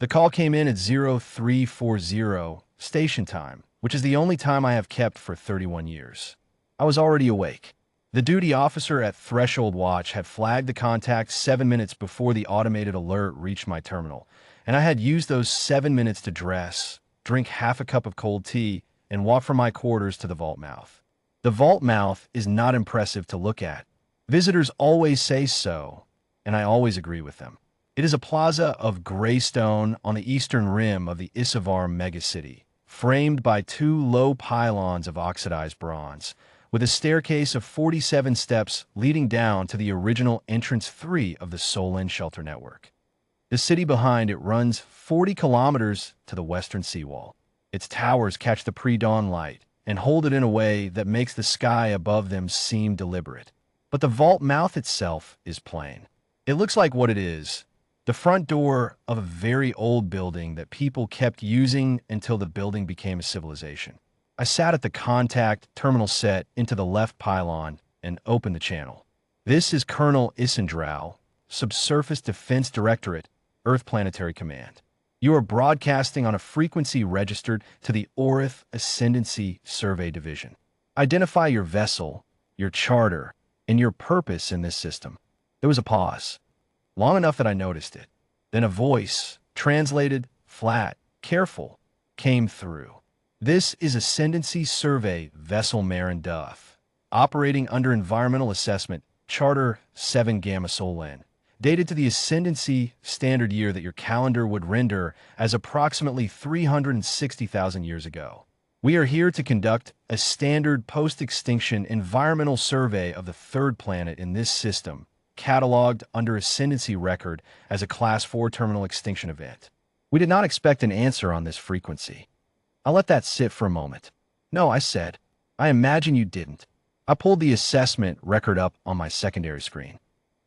The call came in at 0340 station time, which is the only time I have kept for 31 years. I was already awake. The duty officer at Threshold Watch had flagged the contact 7 minutes before the automated alert reached my terminal, and I had used those 7 minutes to dress, drink half a cup of cold tea, and walk from my quarters to the vault mouth. The vault mouth is not impressive to look at. Visitors always say so, and I always agree with them. It is a plaza of gray stone on the eastern rim of the Isavar megacity, framed by 2 low pylons of oxidized bronze, with a staircase of 47 steps leading down to the original entrance 3 of the Solin shelter network. The city behind it runs 40 kilometers to the western seawall. Its towers catch the pre-dawn light and hold it in a way that makes the sky above them seem deliberate. But the vault mouth itself is plain. It looks like what it is: the front door of a very old building that people kept using until the building became a civilization. I sat at the contact terminal set into the left pylon and opened the channel. This is Colonel Issendrau, Subsurface Defense Directorate, Earth Planetary Command. You are broadcasting on a frequency registered to the Orith Ascendancy Survey Division. Identify your vessel, your charter, and your purpose in this system. There was a pause, long enough that I noticed it. Then a voice, translated, flat, careful, came through. This is Ascendancy Survey Vessel Marin Duff, operating under Environmental Assessment, Charter 7 Gamma Solin, dated to the Ascendancy standard year that your calendar would render as approximately 360,000 years ago. We are here to conduct a standard post-extinction environmental survey of the third planet in this system, catalogued under Ascendancy record as a Class 4 terminal extinction event. We did not expect an answer on this frequency. I'll let that sit for a moment. No, I said. I imagine you didn't. I pulled the assessment record up on my secondary screen.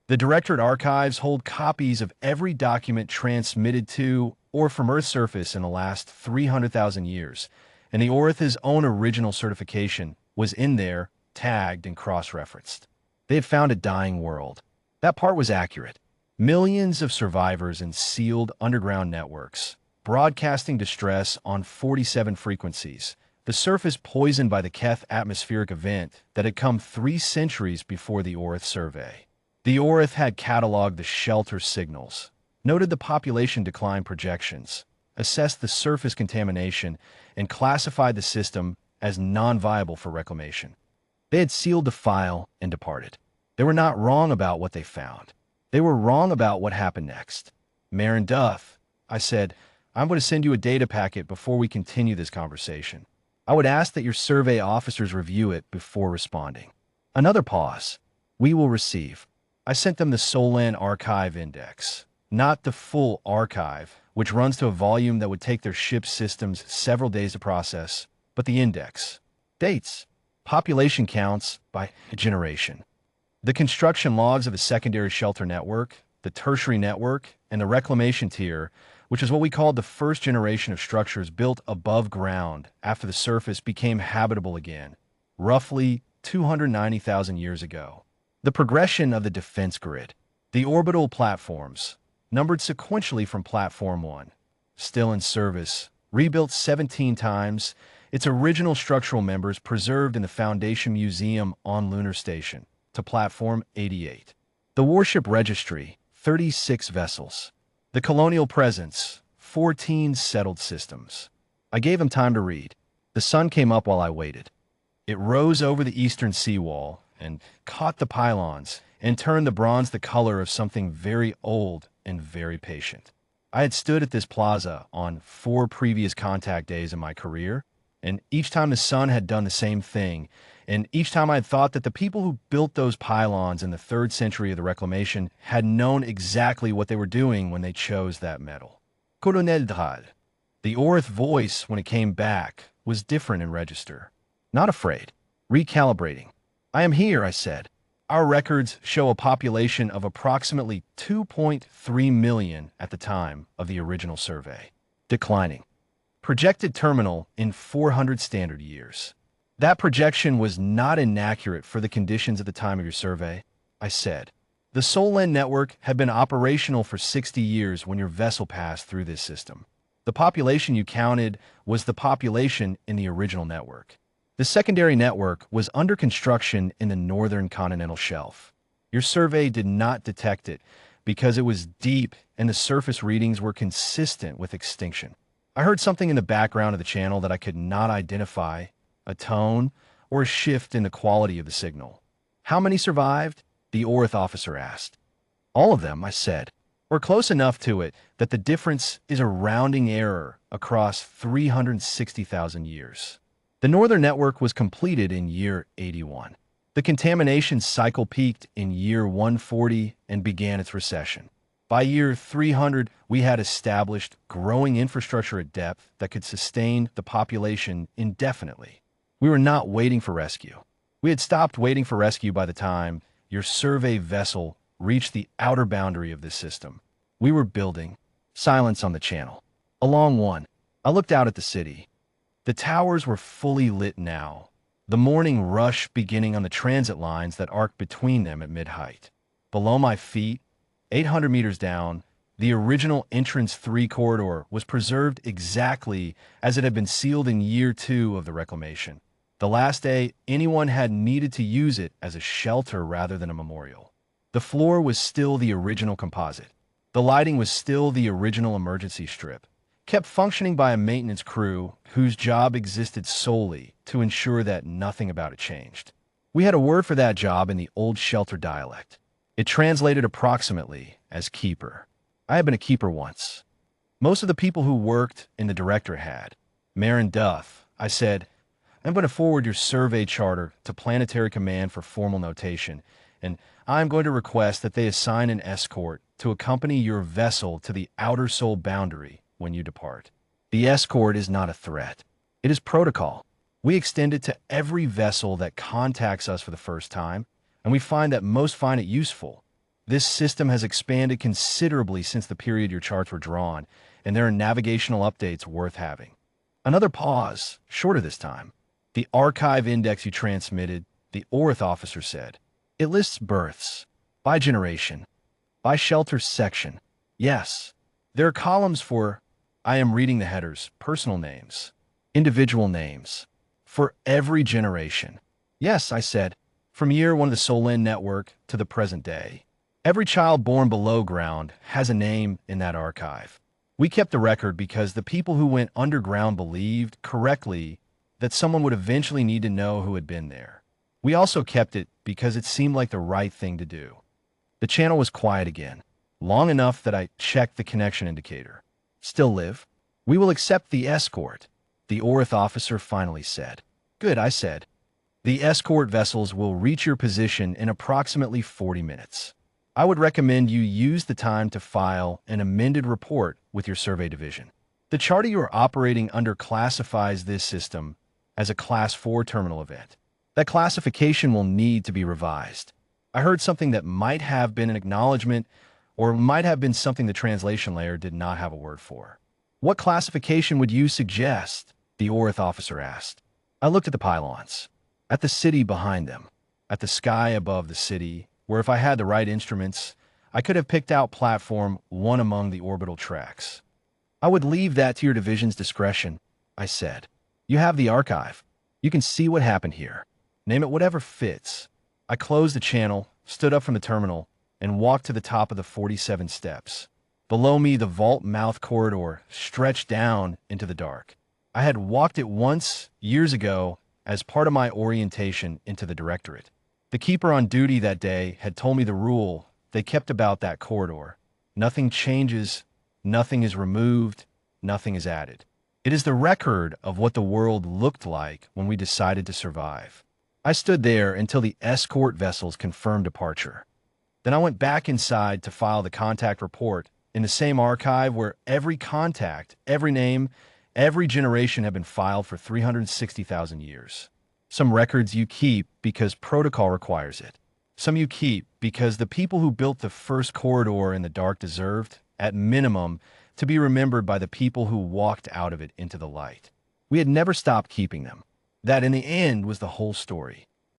The Directorate archives hold copies of every document transmitted to or from Earth's surface in the last 300,000 years, and the Orith's own original certification was in there, tagged and cross-referenced. They had found a dying world. That part was accurate. Millions of survivors in sealed underground networks, broadcasting distress on 47 frequencies, the surface poisoned by the Keth atmospheric event that had come 3 centuries before the Orith survey. The Orith had cataloged the shelter signals, noted the population decline projections, assessed the surface contamination, and classified the system as non-viable for reclamation. They had sealed the file and departed. They were not wrong about what they found. They were wrong about what happened next. Marin Duff, I said, I'm going to send you a data packet before we continue this conversation. I would ask that your survey officers review it before responding. Another pause. We will receive. I sent them the Solin Archive Index, not the full archive, which runs to a volume that would take their ship's systems several days to process, but the index. Dates. Population counts by generation. The construction logs of a secondary shelter network, the tertiary network, and the reclamation tier, which is what we called the first generation of structures built above ground after the surface became habitable again, roughly 290,000 years ago. The progression of the defense grid. The orbital platforms, numbered sequentially from Platform 1, still in service, rebuilt 17 times, its original structural members preserved in the Foundation Museum on Lunar Station, to Platform 88. The warship registry, 36 vessels. The colonial presence, 14 settled systems. I gave him time to read. The sun came up while I waited. It rose over the eastern seawall and caught the pylons and turned the bronze the color of something very old and very patient. I had stood at this plaza on 4 previous contact days in my career, and each time the sun had done the same thing, and each time I had thought that the people who built those pylons in the 3rd century of the Reclamation had known exactly what they were doing when they chose that metal. Colonel Dral. The Orith voice, when it came back, was different in register. Not afraid. Recalibrating. I am here, I said. Our records show a population of approximately 2.3 million at the time of the original survey. Declining. Projected terminal in 400 standard years. That projection was not inaccurate for the conditions at the time of your survey, I said. The Solen network had been operational for 60 years when your vessel passed through this system. The population you counted was the population in the original network. The secondary network was under construction in the northern continental shelf. Your survey did not detect it because it was deep and the surface readings were consistent with extinction. I heard something in the background of the channel that I could not identify, a tone or a shift in the quality of the signal. How many survived? The ORIT officer asked. All of them, I said. We're close enough to it that the difference is a rounding error across 360,000 years. The northern network was completed in year 81. The contamination cycle peaked in year 140 and began its recession. By year 300, we had established growing infrastructure at depth that could sustain the population indefinitely. We were not waiting for rescue. We had stopped waiting for rescue by the time your survey vessel reached the outer boundary of this system. We were building. Silence on the channel. Along one, I looked out at the city. The towers were fully lit now, the morning rush beginning on the transit lines that arced between them at mid-height. Below my feet, 800 meters down, the original entrance 3 corridor was preserved exactly as it had been sealed in year 2 of the reclamation. The last day anyone had needed to use it as a shelter rather than a memorial. The floor was still the original composite. The lighting was still the original emergency strip, kept functioning by a maintenance crew whose job existed solely to ensure that nothing about it changed. We had a word for that job in the old shelter dialect. It translated approximately as keeper. I had been a keeper once. Most of the people who worked in the directorate had. Marin Duff, I said, I'm going to forward your survey charter to Planetary Command for formal notation, and I'm going to request that they assign an escort to accompany your vessel to the outer soul boundary when you depart. The escort is not a threat. It is protocol. We extend it to every vessel that contacts us for the first time, and we find that most find it useful. This system has expanded considerably since the period your charts were drawn, and there are navigational updates worth having. Another pause, shorter this time. The archive index you transmitted, the ORIT officer said. It lists births, by generation, by shelter section. Yes, there are columns for, I am reading the headers, personal names, individual names, for every generation. Yes, I said, from year 1 of the Solen network to the present day. Every child born below ground has a name in that archive. We kept the record because the people who went underground believed correctly that someone would eventually need to know who had been there. We also kept it because it seemed like the right thing to do. The channel was quiet again, long enough that I checked the connection indicator. Still live? We will accept the escort, the ORIT officer finally said. Good, I said. The escort vessels will reach your position in approximately 40 minutes. I would recommend you use the time to file an amended report with your survey division. The charter you are operating under classifies this system as a Class 4 terminal event. That classification will need to be revised. I heard something that might have been an acknowledgement or might have been something the translation layer did not have a word for. What classification would you suggest? The ORIT officer asked. I looked at the pylons, at the city behind them, at the sky above the city, where if I had the right instruments, I could have picked out platform 1 among the orbital tracks. I would leave that to your division's discretion, I said. You have the archive. You can see what happened here. Name it whatever fits. I closed the channel, stood up from the terminal, and walked to the top of the 47 steps. Below me, the vault mouth corridor stretched down into the dark. I had walked it once, years ago, as part of my orientation into the directorate. The keeper on duty that day had told me the rule they kept about that corridor. Nothing changes, nothing is removed, nothing is added. It is the record of what the world looked like when we decided to survive. I stood there until the escort vessels confirmed departure. Then I went back inside to file the contact report in the same archive where every contact, every name, every generation had been filed for 360,000 years. Some records you keep because protocol requires it. Some you keep because the people who built the first corridor in the dark deserved, at minimum, to be remembered by the people who walked out of it into the light. We had never stopped keeping them. That, in the end, was the whole story.